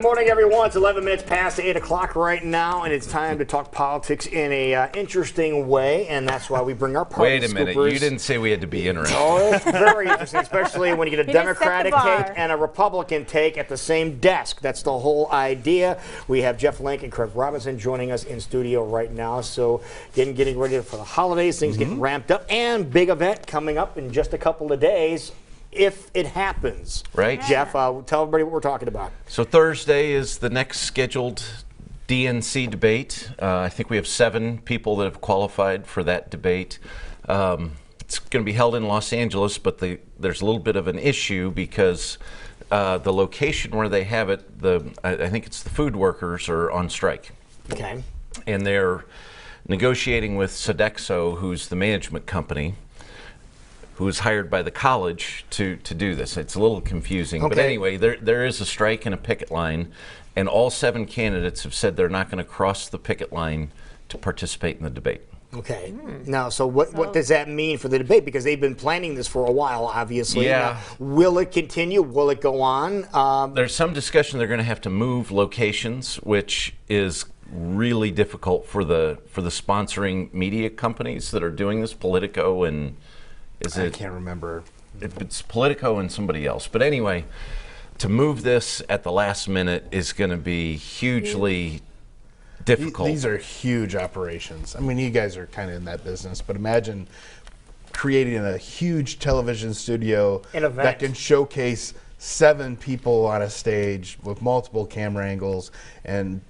Morning, everyone. It's 11 minutes past 8 o'clock right now, and it's time to talk politics in a interesting way, and that's why we bring our party Wait a minute. scoopers. You didn't say we had to be interesting. Oh, it's very interesting, especially when you get a He just set the Democratic bar. take and a Republican take at the same desk. That's the whole idea. We have Jeff Link and Craig Robinson joining us in studio right now, so getting ready for the holidays, things getting ramped up, and big event coming up in just a couple of days. If it happens. Right. Jeff, tell everybody what we're talking about. So Thursday is the next scheduled DNC debate. I think we have 7 people that have qualified for that debate. It's going to be held in Los Angeles, but there's a little bit of an issue because the location where they have it, I think it's the food workers are on strike. Okay. And they're negotiating with Sodexo, who's the management company, who was hired by the college to do this. It's a little confusing. Okay. But anyway, there is a strike and a picket line, and all 7 candidates have said they're not going to cross the picket line to participate in the debate. Okay. Now, so what does that mean for the debate? Because they've been planning this for a while, obviously. Yeah. Now, will it continue? Will it go on? There's some discussion they're going to have to move locations, which is really difficult for the sponsoring media companies that are doing this, Politico and I can't remember. It's Politico and somebody else. But anyway, to move this at the last minute is going to be hugely difficult. These are huge operations. I mean, you guys are kind of in that business, but imagine creating a huge television studio An event. that can showcase 7 people on a stage with multiple camera angles and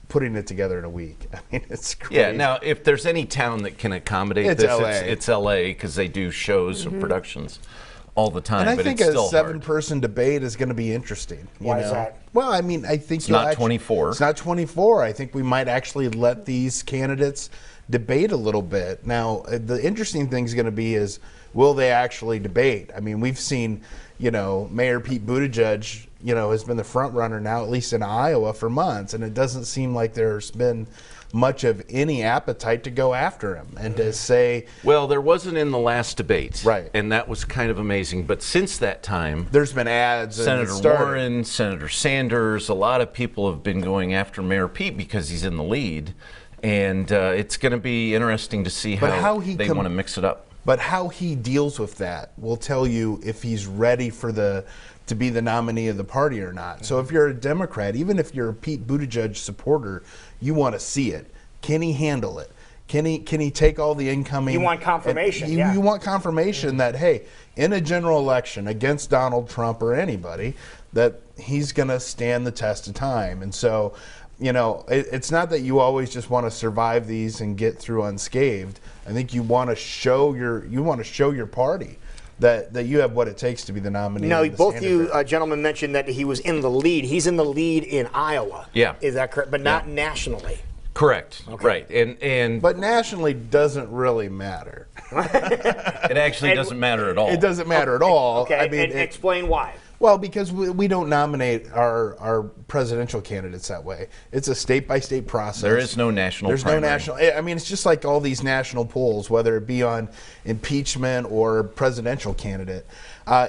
putting it together in a week. I mean, it's crazy. Yeah, now, if there's any town that can accommodate It's this, LA. it's LA, because they do shows and productions all the time. And I but think it's a still hard. 7-person debate is going to be interesting. Why is that? Well, I mean, I think It's not 24. It's not 24. I think we might actually let these candidates debate a little bit. Now, the interesting thing is going to be is, will they actually debate? I mean, we've seen, Mayor Pete Buttigieg, has been the front runner now, at least in Iowa, for months, and it doesn't seem like there's been much of any appetite to go after him and to say. Well, there wasn't in the last debate. Right. And that was kind of amazing. But since that time, There's been ads. and it Senator started. Warren, Senator Sanders, a lot of people have been going after Mayor Pete because he's in the lead. And it's going to be interesting to see how they want to mix it up. But how he deals with that will tell you if he's ready for to be the nominee of the party or not. So if you're a Democrat, even if you're a Pete Buttigieg supporter, you want to see it. Can he handle it? Can he take all the incoming? You want confirmation, yeah. You want confirmation that, hey, in a general election against Donald Trump or anybody, that he's going to stand the test of time. And so, it's not that you always just want to survive these and get through unscathed. I think you want to show your party that you have what it takes to be the nominee. No, of the both you candidate. gentlemen mentioned that he was in the lead. He's in the lead in Iowa. Yeah. Is that correct? But not nationally. Correct. Okay. Right. And But nationally doesn't really matter. it actually doesn't matter at all. It doesn't matter at all. Okay, I mean, and explain why. well, because we don't nominate our presidential candidates that way. It's a state-by-state process. There is no national There's primary. no national. I mean, it's just like all these national polls, whether it be on impeachment or presidential candidate.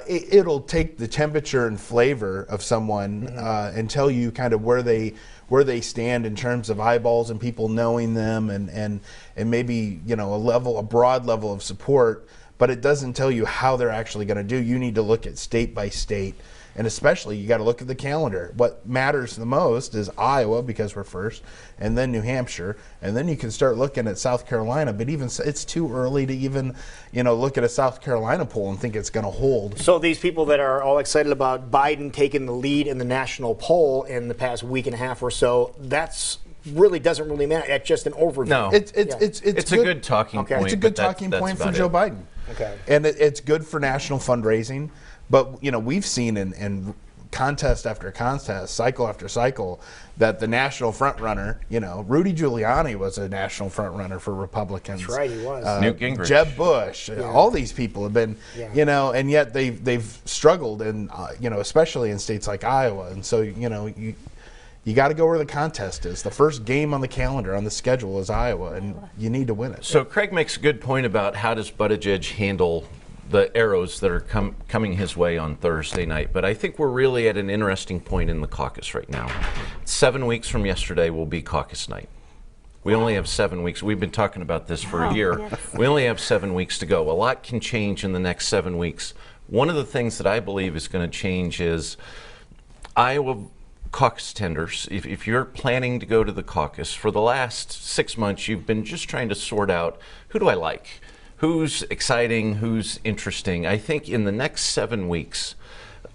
It'll take the temperature and flavor of someone and tell you kind of where they stand in terms of eyeballs and people knowing them and maybe a broad level of support. But it doesn't tell you how they're actually going to do. You need to look at state by state, and especially you got to look at the calendar. What matters the most is Iowa, because we're first, and then New Hampshire, and then you can start looking at South Carolina. But even it's too early to even look at a South Carolina poll and think it's going to hold. So these people that are all excited about Biden taking the lead in the national poll in the past week and a half or so, that's really doesn't really matter. It's just an overview. No. It's It's a good talking point. It's a good but talking that's point for about Joe it. Biden. Okay. And it's good for national fundraising. But, we've seen in contest after contest, cycle after cycle, that the national front runner, Rudy Giuliani was a national front runner for Republicans. That's right, he was. Newt Gingrich. Jeb Bush. All these people have been, and yet they've struggled, and especially in states like Iowa. And so, you got to go where the contest is. The first game on the calendar, on the schedule, is Iowa, and you need to win it. So Craig makes a good point about how does Buttigieg handle the arrows that are coming his way on Thursday night. But I think we're really at an interesting point in the caucus right now. 7 weeks from yesterday will be caucus night. We only have 7 weeks. We've been talking about this for a year. Yes. We only have 7 weeks to go. A lot can change in the next 7 weeks. One of the things that I believe is going to change is Iowa caucus tenders. If you're planning to go to the caucus, for the last 6 months, you've been just trying to sort out, who do I like? Who's exciting? Who's interesting? I think in the next 7 weeks,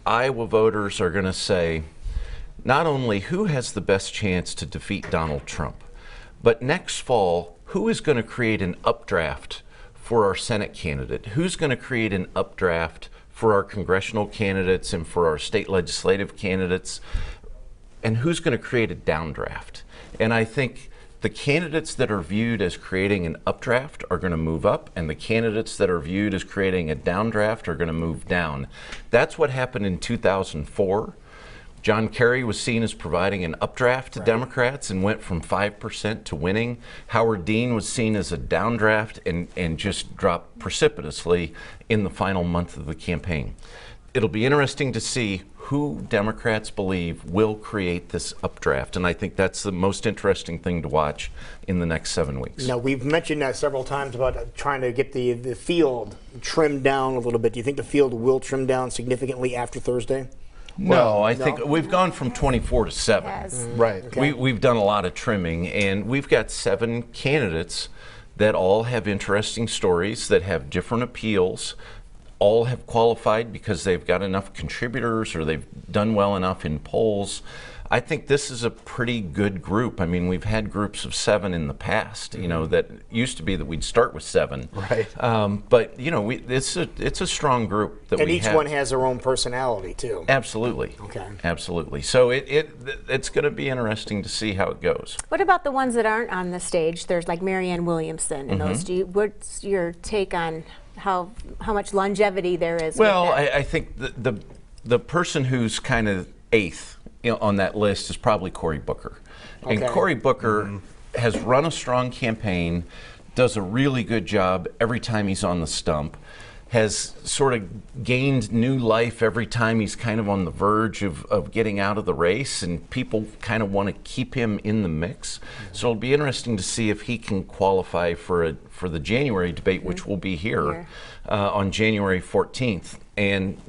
Iowa voters are going to say, not only who has the best chance to defeat Donald Trump, but next fall, who is going to create an updraft for our Senate candidate? Who's going to create an updraft for our congressional candidates and for our state legislative candidates? And who's going to create a downdraft? And I think the candidates that are viewed as creating an updraft are going to move up, and the candidates that are viewed as creating a downdraft are going to move down. That's what happened in 2004. John Kerry was seen as providing an updraft to Democrats and went from 5% to winning. Howard Dean was seen as a downdraft and just dropped precipitously in the final month of the campaign. It'll be interesting to see who Democrats believe will create this updraft, and I think that's the most interesting thing to watch in the next 7 weeks. Now, we've mentioned that several times about trying to get the field trimmed down a little bit. Do you think the field will trim down significantly after Thursday? No, I think we've gone from 24 to 7. Yes. Right. Okay. We've done a lot of trimming, and we've got 7 candidates that all have interesting stories, that have different appeals, all have qualified because they've got enough contributors or they've done well enough in polls. I think this is a pretty good group. I mean, we've had groups of 7 in the past, you know, that used to be that we'd start with 7. Right. But, you know, it's a strong group that And we each have. one has their own personality, too. Absolutely. Okay. Absolutely. So it's going to be interesting to see how it goes. What about the ones that aren't on the stage? There's like Marianne Williamson and those. What's your take on how much longevity there is? Well, with that? I think the person who's kind of 8th on that list is probably Cory Booker. And Okay. Cory Booker has run a strong campaign, does a really good job every time he's on the stump, has sort of gained new life every time he's kind of on the verge of getting out of the race, and people kind of want to keep him in the mix. So it'll be interesting to see if he can qualify for the January debate, which will be here on January 14th.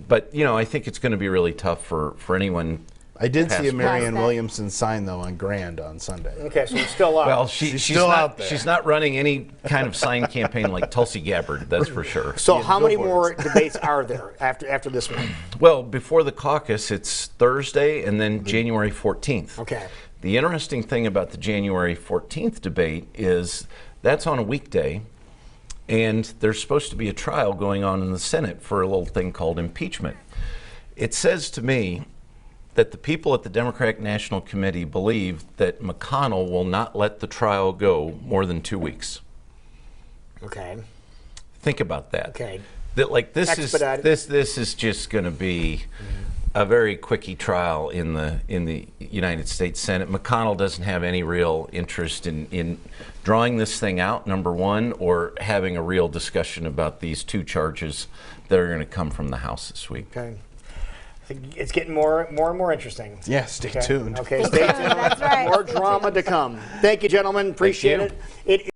But you know, I think it's going to be really tough for anyone. I did see a Past- Marianne Past that. Williamson sign, though, on Grand on Sunday. Okay, so it's still up. Well, She's she's still not, out there. She's not running any kind of sign campaign like Tulsi Gabbard, that's for sure. So how go many for it. more debates are there after this one? Well, before the caucus, it's Thursday and then January 14th. Okay. The interesting thing about the January 14th debate is that's on a weekday, and there's supposed to be a trial going on in the Senate for a little thing called impeachment. It says to me that the people at the Democratic National Committee believe that McConnell will not let the trial go more than 2 weeks. Okay. Think about that. Okay. That like this Expedited. this is just going to be a very quickie trial in the United States Senate. McConnell doesn't have any real interest in drawing this thing out, number one, or having a real discussion about these 2 charges that are going to come from the House this week. Okay. I think it's getting more and more interesting. Yeah, stay tuned. Okay, stay tuned. That's right. More drama to come. Thank you, gentlemen. Appreciate you. it.